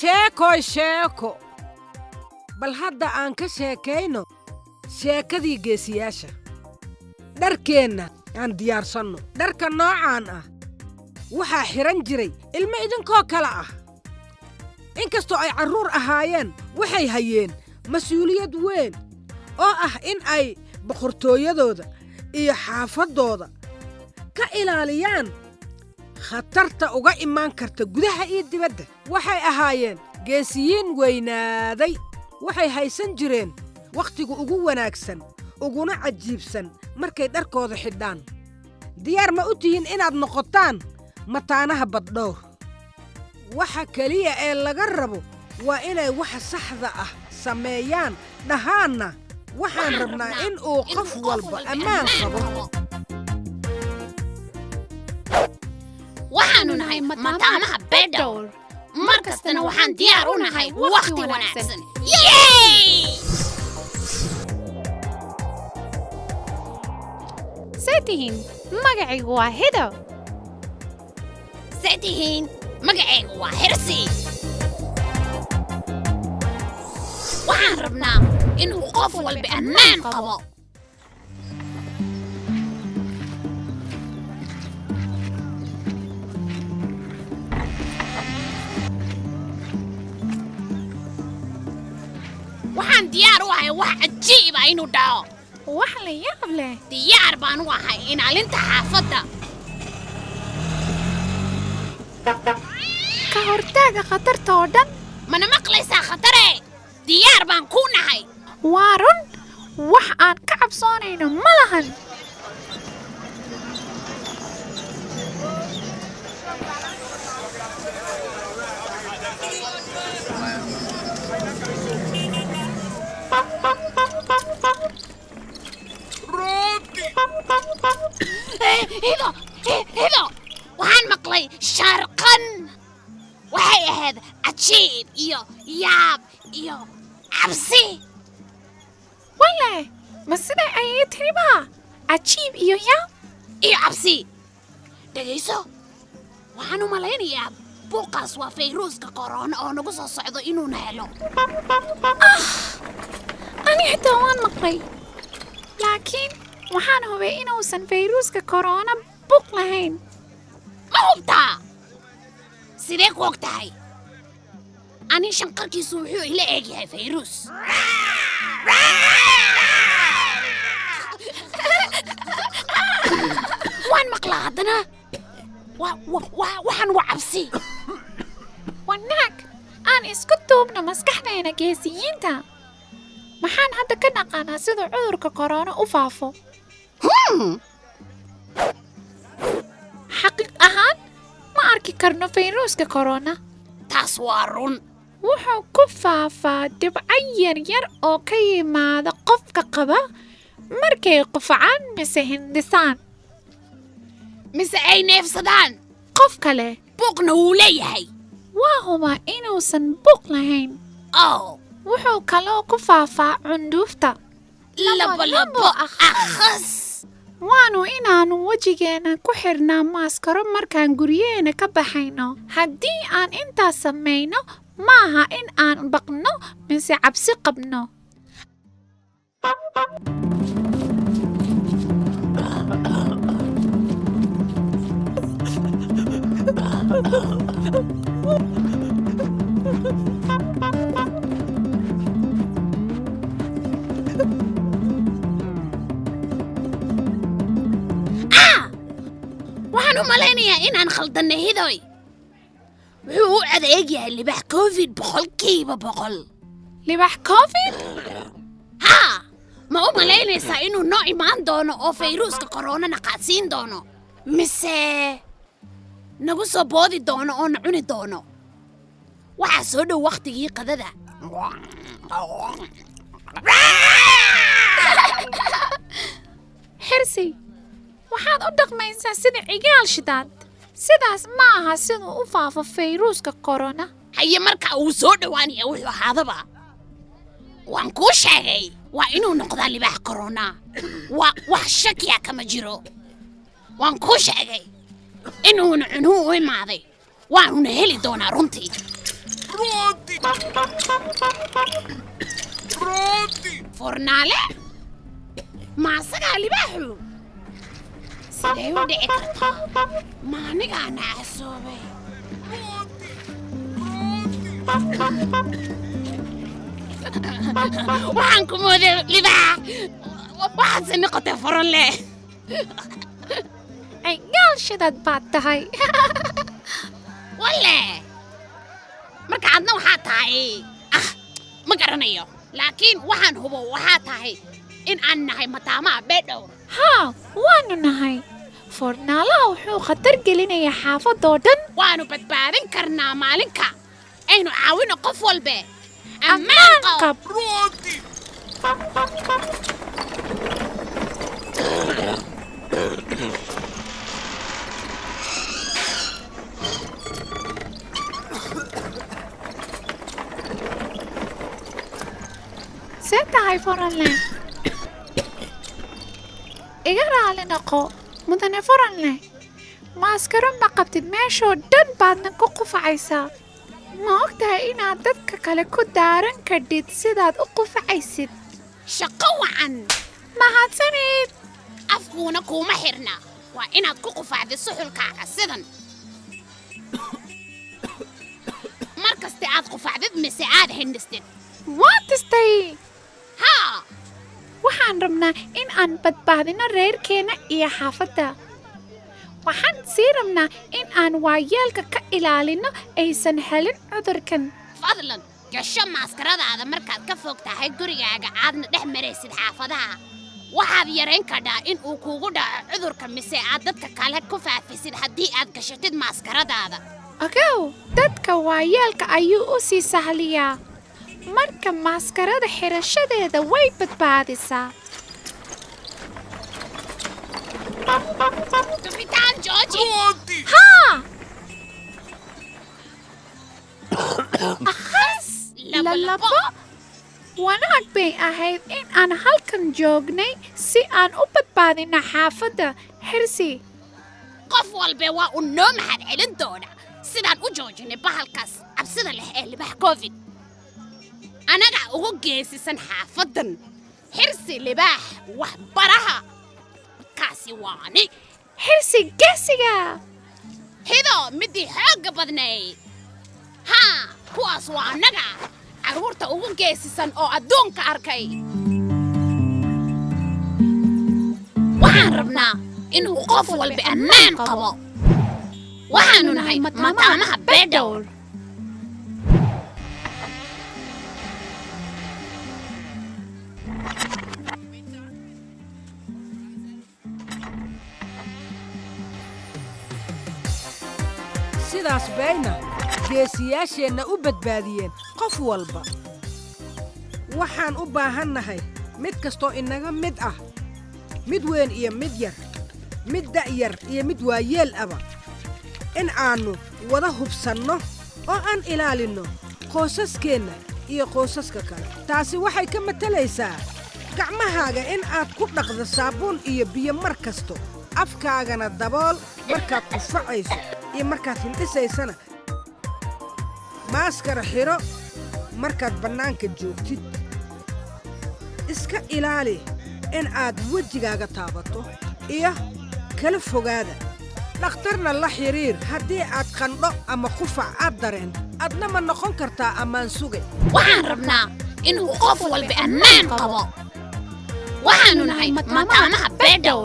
sheeko bal hadda aan ka sheekayno sheekadii geesiyaasha dharkeenna aan diyaarsanno dharka noocaan ah waxaa xiran jiray ilmo idinkoo kale ah inkastoo ay carruur ahaayeen waxay hayeen mas'uuliyad weyn oo ah in ay boqortooyadooda iyo xaafaddooda ka ilaaliyaan khatarta uga imaan karta gudaha iyo dibadda waxay ahaayeen geesiyiin weynaaday waxay haysan jireen wakhtiga ugu wanaagsan uguna cajiibsan markay dharkooda xidhaan diyaar ma u tihiin inaad noqotaan mataanaha baddhowr waxa keliya ee laga rabo waa inay waxa saxda ah sameeyaan dhahaanna waxaan rabnaa in uu qof walba ammaan qabo waxaanu nahay mataanaha baddhowr mar kastana waxaan diyaar u nahay wakhti wanaagsan ساتهين magacaygu waa Hido ساتهين magacaygu waa Hirsi waxaan rabnaa inuu qof walba ammaan qabo waxaan diyaar u ahay wax cajiib ah inuu dhaco wax la yaab leh diyaar baan u ahay ilaalinta xaafadda ka hortaaga khatarta oo dhan mana maqlaysaa khatare diyaar baan ku nahay waa run wax aan ka cabsoonayno ma lahan هيلو waxaan maqlay sharqan waxay ahayd cajiib iyo yaab iyo cabsi wale ma siday ayay tiri baa cajiib iyo yaab iyo cabsi dhegayso waxaan u malaynayaa buuqaas waa fayruuska korona oo nagu soo socdo inuuna helo ani xitaa waan maqlay laakiin waxaan hubay inuusan fayruuska korona buuq lahayn ma hubtaa sidee ku og tahay ani shanqarkiisu wuxuu ila eeg yahay fayruus waan maqlaa haddana waxaan waa cabsi wanaag aan isku duubno maskaxdayna geesiyiinta maxaan hadda ka naqaanaa sida cudurka korona u faafo xaqiiq ahaan ma arki karno fayruuska korona taas waa run wuxuu ku faafaa dhibco yaryar oo ka yimaada qofka qaba markay qufacaan mise hindisaan mise ay neefsadaan qof kale buuqna wuu leeyahay waa hubaa inuusan buuq lahayn wuxuu kaloo ku faafaa cunduufta labo akhas waanu inaannu wejigeena ku xirnaa maaskaro markaan guryaheena ka baxayno haddii aan intaas samayno maaha in aan baqno mise cabsi qabno waxaan u malaynayaa inaan khaldannay hidoy wuxuu u adeeg yahay libax covid 100%. libax covid haa ma u malaynaysaa inuu noo imaan doono oo fayruuska koronana qaadsiin doono mise nagu soo boodi doono oo na cuni doono waxaa soo dhow wakhtigii qadada xirsi waxaad u dhaqmaysaa sida cigaal shidaad sidaas ma aha siduu u faafo fayruuska korona haye marka uu soo dhowaanaya wuxuu ahaadaba waan kuu sheegay waa inuu noqdaa libaax korona wax shakiya kama jiro waan kuu sheegay inuuna cunuhu u imaaday waanuna heli doonaa runtii fornaale ma asagaa libaaxu sidee u dhici kartaa ma anigaa nacasoobay waxaan ku mooday libaax waxaadse noqotay foranle ay gaal shidad baad tahay walle marka adna waxaa tahay ma garanayo laakiin waxaan hubo waxaa tahay in aan nahay mataamaha beedhow haa waanu nahay fornaalaha wuxuu khatar gelinayaa xaafadoo dhan waanu badbaadin karnaa maalinka aynu caawino qof walbe ammaan qab see tahay foranle iga raali noqo mudane foranle maaskaro ma qabtid meeshoo dhan baadna ku qufacaysaa ma og tahay inaad dadka kale ku daaran kadhid sidaad u qufacaysid shaqo wacan mahadsanid afkuuna kuuma xirna waa inaad ku qufacda suxulkaaga sidan mar kaste aad qufacdid mise aad hindhistid waa tistay haa waxaan rabnaa in aan badbaadino reerkeenna iyo xaafadda waxaan sii rabnaa in aan waayeelka ka ilaalino aysan helin cudurkan fadlan gasho maaskaradaada markaad ka fog tahay gurigaaga aadna dhex maraysid xaafadaha waxaad yarayn kadhaa in uu kuugu dhaco cudurka mise aad dadka kale ku faafisid haddii aad gashatid maaskaradaada ogow dadka waayeelka ayuu u sii sahliyaa marka maaskarada xirashadeeda way badbaadisaa dufitaan jooji haa akhas lalabo wanaag bay ahayd in aan halkan joognay si aan u badbaadino xaafadda xirsi qof walbe waa uu noo mahad celin doona sidaan u joojinay bahalkaas cabsida leh ee libaax covid anagaa ugu geesisan xaafaddan xirsi libaax wax baraha kaasi waani xirsi geesiga hido midii xoogga badnayd haa kuwaas waa annaga carruurta ugu geesisan oo adduunka arkay waxaan rabnaa inuu qof walba ammaan qabo waxaanu nahay mataamaha beedhow sidaas bayna geesiyaasheenna u badbaadiyeen qof walba waxaan u baahannahay mid kastoo inaga mid ah mid weyn iyo mid yar mid da'yar iyo mid waayeel aba in aannu wada hubsanno oo aan ilaalinno qoysaskeenna iyo qoysaska kale taasi waxay ka matalaysaa gacmahaaga in aad ku dhaqdo saabuun iyo biyo mar kasto afkaagana dabool markaad qufacayso iyo markaad hindhisaysana maaskara xidho markaad bannaanka joogtid iska ilaali in aad wejigaaga taabato iyo kala fogaada dhakhtarna la xidhiir haddii aad qandho ama qufac aad dareen adna ma noqon kartaa ammaan suge waxaan rabnaa inuu qof walba ammaan qabo waxaanu nahay mataamaha beedhow